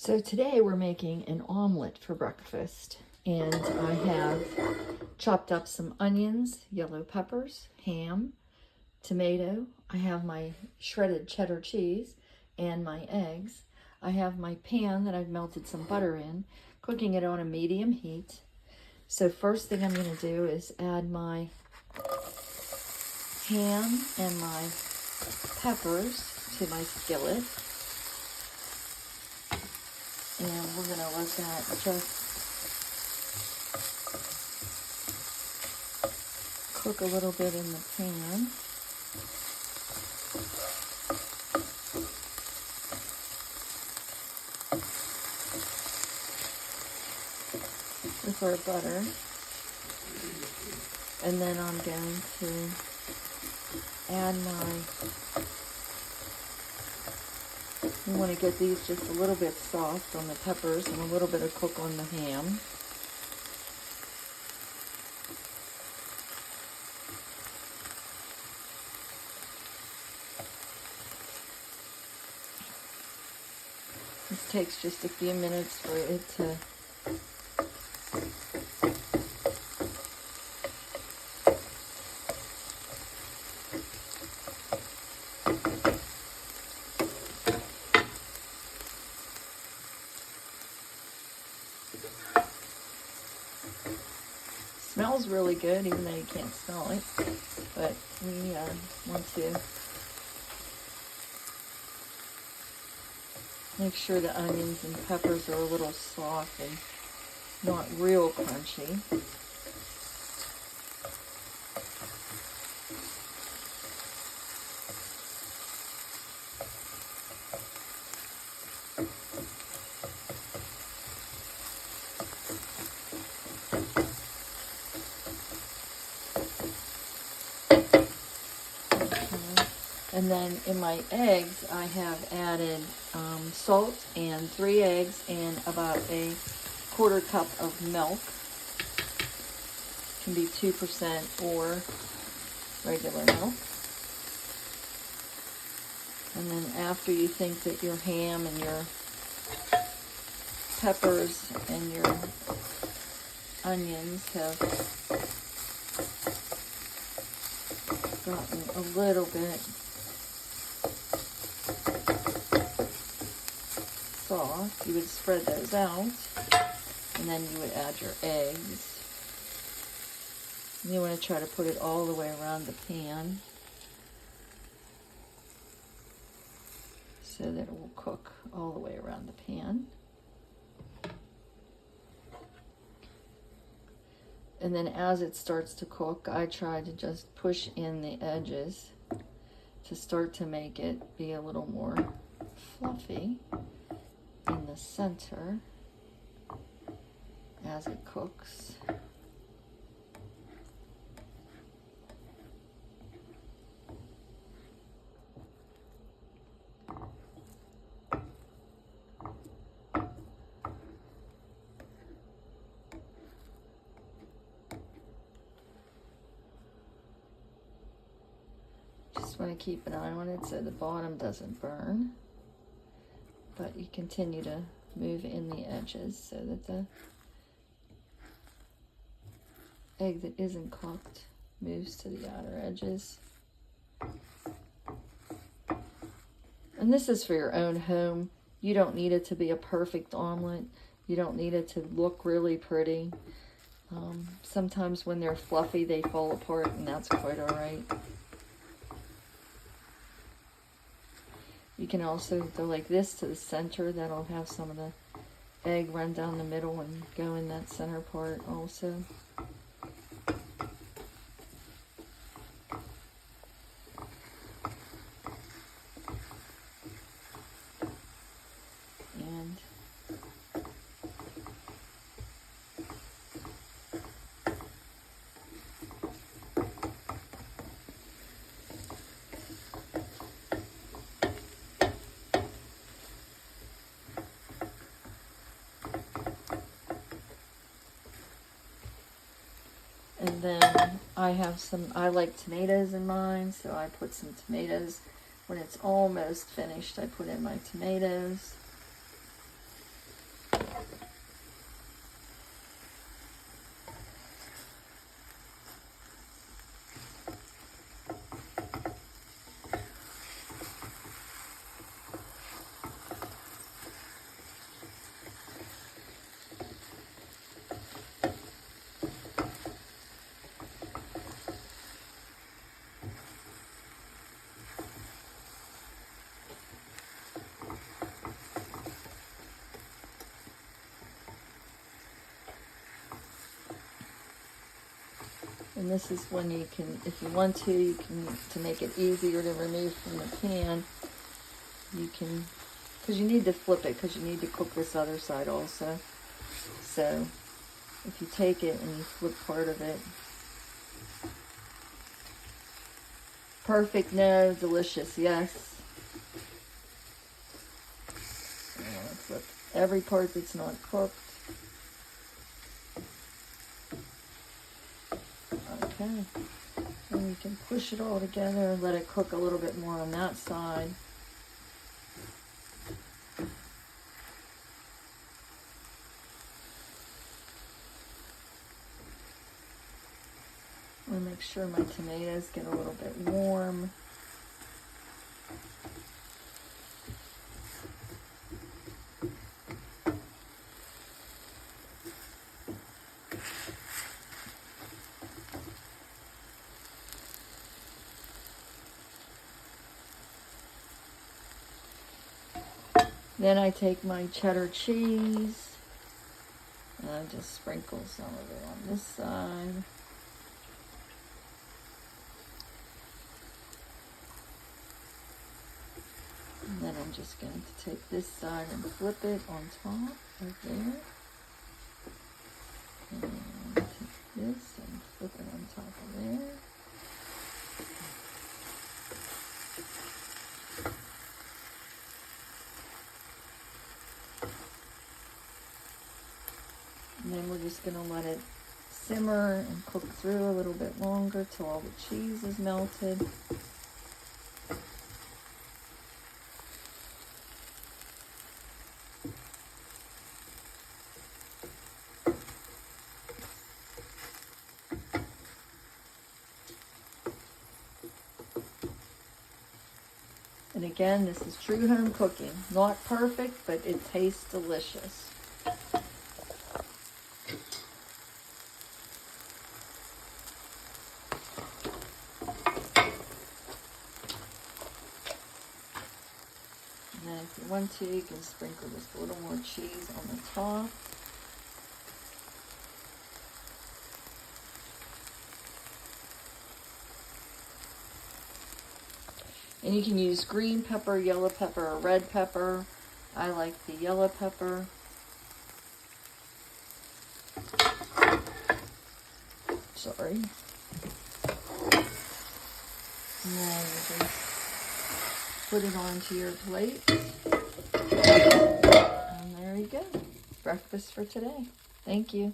So today we're making an omelet for breakfast, and I have chopped up some onions, yellow peppers, ham, tomato. I have my shredded cheddar cheese and my eggs. I have my pan that I've melted some butter in, cooking it on a medium heat. So first thing I'm going to do is add my ham and my peppers to my skillet. And we're going to let that just cook a little bit in the pan. With our butter. And then I'm going to add you want to get these just a little bit soft on the peppers and a little bit of cook on the ham. This takes just a few minutes for it to smells really good, even though you can't smell it. But we want to make sure the onions and peppers are a little soft and not real crunchy. And then in my eggs, I have added salt and 3 eggs and about a 1/4 cup of milk. It can be 2% or regular milk. And then after you think that your ham and your peppers and your onions have gotten a little bit soft, you would spread those out, and then you would add your eggs. And you want to try to put it all the way around the pan so that it will cook all the way around the pan. And then as it starts to cook, I try to just push in the edges to start to make it be a little more fluffy in the center as it cooks. Just want to keep an eye on it so the bottom doesn't burn. But you continue to move in the edges so that the egg that isn't cooked moves to the outer edges. And this is for your own home. You don't need it to be a perfect omelet. You don't need it to look really pretty. Sometimes when they're fluffy, they fall apart, and that's quite all right. You can also go like this to the center. That'll have some of the egg run down the middle and go in that center part also. And And then I like tomatoes in mine, so I put some tomatoes. When it's almost finished, I put in my tomatoes. And this is when you can, if you want to, you can, to make it easier to remove from the pan, you can, because you need to flip it, because you need to cook this other side also. So if you take it and you flip part of it. Perfect, no, delicious, yes. Flip every part that's not cooked. Okay, and you can push it all together and let it cook a little bit more on that side. I'm going to make sure my tomatoes get a little bit warm. Then I take my cheddar cheese and I just sprinkle some of it on this side. And then I'm just going to take this side and flip it on top right there. And take this and flip it on top of there. And then we're just going to let it simmer and cook through a little bit longer till all the cheese is melted. And again, this is true home cooking. Not perfect, but it tastes delicious. And then if you want to, you can sprinkle just a little more cheese on the top. And you can use green pepper, yellow pepper, or red pepper. I like the yellow pepper. Sorry. And then you just put it onto your plate. And there you go. Breakfast for today. Thank you.